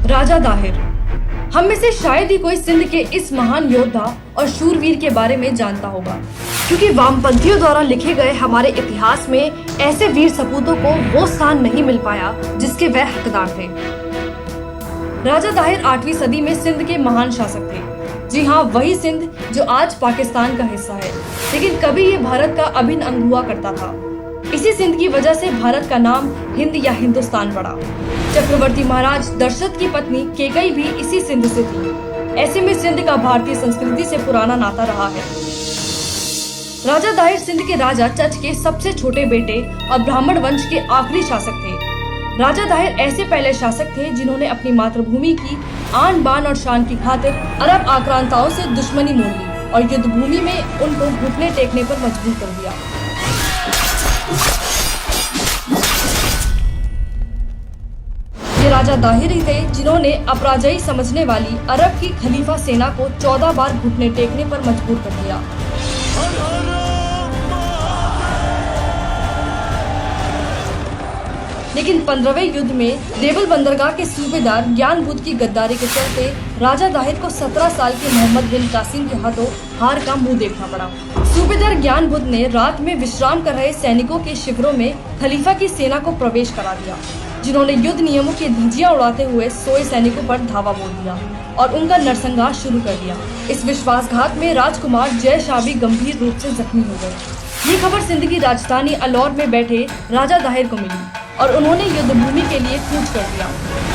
राजा दाहिर। हम में से शायद ही कोई सिंध के इस महान योद्धा और शूरवीर के बारे में जानता होगा, क्योंकि वामपंथियों द्वारा लिखे गए हमारे इतिहास में ऐसे वीर सपूतों को वो स्थान नहीं मिल पाया जिसके वह हकदार थे। राजा दाहिर 8वीं सदी में सिंध के महान शासक थे। जी हाँ, वही सिंध जो आज पाकिस्तान का हिस्सा है, लेकिन कभी ये भारत का अभिन्न अंग हुआ करता था। इसी सिंध की वजह से भारत का नाम हिंद या हिंदुस्तान पड़ा। चक्रवर्ती महाराज दशरथ की पत्नी केकई भी इसी सिंध से थी। ऐसे में सिंध का भारतीय संस्कृति से पुराना नाता रहा है। राजा दाहिर सिंध के राजा चच के सबसे छोटे बेटे और ब्राह्मण वंश के आखिरी शासक थे। राजा दाहिर ऐसे पहले शासक थे जिन्होंने अपनी मातृभूमि की आन बान और शान की खातिर अरब आक्रांताओं से दुश्मनी मोल ली और युद्ध भूमि में उनको घुटने टेकने पर मजबूर कर दिया। ये राजा दाहिर ही थे जिन्होंने अपराजयी समझने वाली अरब की खलीफा सेना को 14 बार घुटने टेकने पर मजबूर कर दिया। लेकिन 15वें युद्ध में देवल बंदरगाह के सूबेदार ज्ञानबुद्ध की गद्दारी के चलते राजा दाहिर को 17 साल के मोहम्मद बिन कासिम के हाथों हार का मुंह देखना पड़ा। सूबेदार ज्ञानबुद्ध ने रात में विश्राम कर रहे सैनिकों के शिविरों में खलीफा की सेना को प्रवेश करा दिया, जिन्होंने युद्ध नियमों की धज्जियां उड़ाते हुए सोए सैनिकों पर धावा बोल दिया और उनका नरसंहार शुरू कर दिया। इस विश्वासघात में राजकुमार जय शाह भी गंभीर रूप से जख्मी हो गए। ये खबर सिंध की राजधानी अलौर में बैठे राजा दाहिर को मिली और उन्होंने युद्ध भूमि के लिए कूच कर दिया।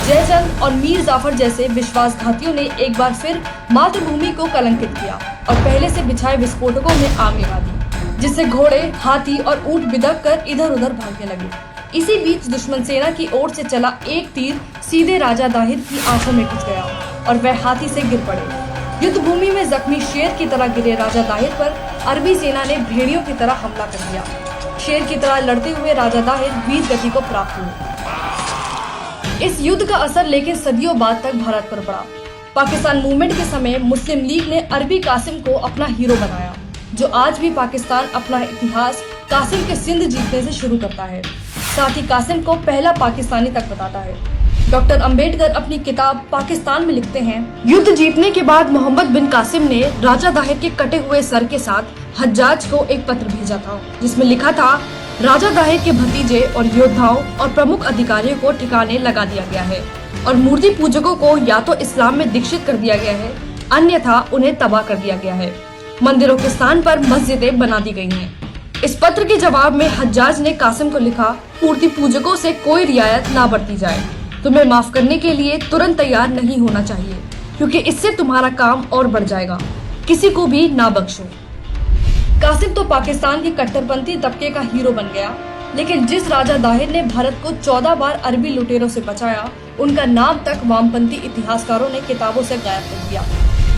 जयचंद और मीर जाफर जैसे विश्वासघातियों ने एक बार फिर मातृभूमि को कलंकित किया और पहले से बिछाए विस्फोटकों में आग लगा दी, जिससे घोड़े, हाथी और ऊंट बिदक कर इधर उधर भागने लगे। इसी बीच दुश्मन सेना की ओर से चला एक तीर सीधे राजा दाहिर की आंखों में घुस गया और वह हाथी से गिर पड़े। युद्ध भूमि में जख्मी शेर की तरह गिरे राजा दाहिर पर अरबी सेना ने भेड़ियों की तरह हमला कर दिया। शेर की तरह लड़ते हुए राजा दाहिर वीर गति को प्राप्त हुए। इस युद्ध का असर लेकिन सदियों बाद तक भारत पर पड़ा। पाकिस्तान मूवमेंट के समय मुस्लिम लीग ने अरबी कासिम को अपना हीरो बनाया, जो आज भी पाकिस्तान अपना इतिहास कासिम के सिंध जीतने से शुरू करता है, साथ ही कासिम को पहला पाकिस्तानी तक बताता है। डॉक्टर अंबेडकर अपनी किताब पाकिस्तान में लिखते हैं, युद्ध जीतने के बाद मोहम्मद बिन कासिम ने राजा दाहिर के कटे हुए सर के साथ हज्जाज को एक पत्र भेजा था, जिसमें लिखा था, राजा दाहिर के भतीजे और योद्धाओं और प्रमुख अधिकारियों को ठिकाने लगा दिया गया है और मूर्ति पूजकों को या तो इस्लाम में दीक्षित कर दिया गया है, अन्यथा उन्हें तबाह कर दिया गया है। मंदिरों के स्थान पर मस्जिदें बना दी गई हैं। इस पत्र के जवाब में हज्जाज ने कासिम को लिखा, मूर्ति पूजकों से कोई रियायत ना बरती जाए। तुम्हें माफ करने के लिए तुरंत तैयार नहीं होना चाहिए, क्योंकि इससे तुम्हारा काम और बढ़ जाएगा। किसी को भी ना बख्शो। कासिम तो पाकिस्तान के कट्टरपंथी तबके का हीरो बन गया, लेकिन जिस राजा दाहिर ने भारत को 14 बार अरबी लुटेरों से बचाया, उनका नाम तक वामपंथी इतिहासकारों ने किताबों से गायब कर दिया।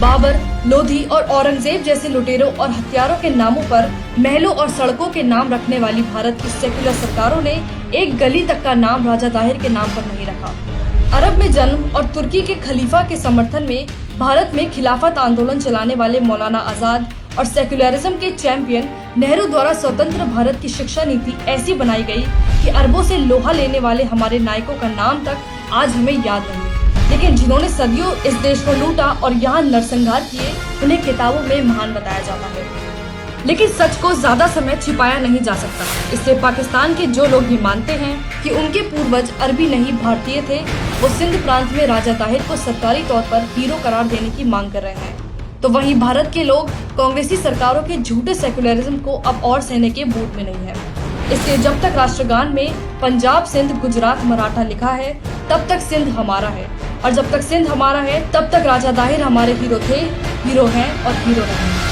बाबर, लोधी और औरंगजेब जैसे लुटेरों और हत्यारों के नामों पर महलों और सड़कों के नाम रखने वाली भारत की सेक्युलर सरकारों ने एक गली तक का नाम राजा दाहिर के नाम पर नहीं रखा। अरब में जन्म और तुर्की के खलीफा के समर्थन में भारत में खिलाफत आंदोलन चलाने वाले मौलाना आजाद और सेक्युलरिज्म के चैंपियन नेहरू द्वारा स्वतंत्र भारत की शिक्षा नीति ऐसी बनाई गई कि अरबों से लोहा लेने वाले हमारे नायकों का नाम तक आज हमें याद नहीं, लेकिन जिन्होंने सदियों इस देश को लूटा और यहाँ नरसंहार किए, उन्हें किताबों में महान बताया जाता है। लेकिन सच को ज्यादा समय छिपाया नहीं जा सकता, इसलिए पाकिस्तान के जो लोग ये मानते हैं कि उनके पूर्वज अरबी नहीं भारतीय थे, वो सिंध प्रांत में राजा दाहिर को सरकारी तौर पर हीरो करार देने की मांग कर रहे हैं। तो वहीं भारत के लोग कांग्रेसी सरकारों के झूठे सेक्युलरिज्म को अब और सहने के मूड में नहीं है। इसलिए जब तक राष्ट्रगान में पंजाब, सिंध, गुजरात, मराठा लिखा है, तब तक सिंध हमारा है, और जब तक सिंध हमारा है, तब तक राजा दाहिर हमारे हीरो थे, हीरो हैं और हीरो रहेंगे।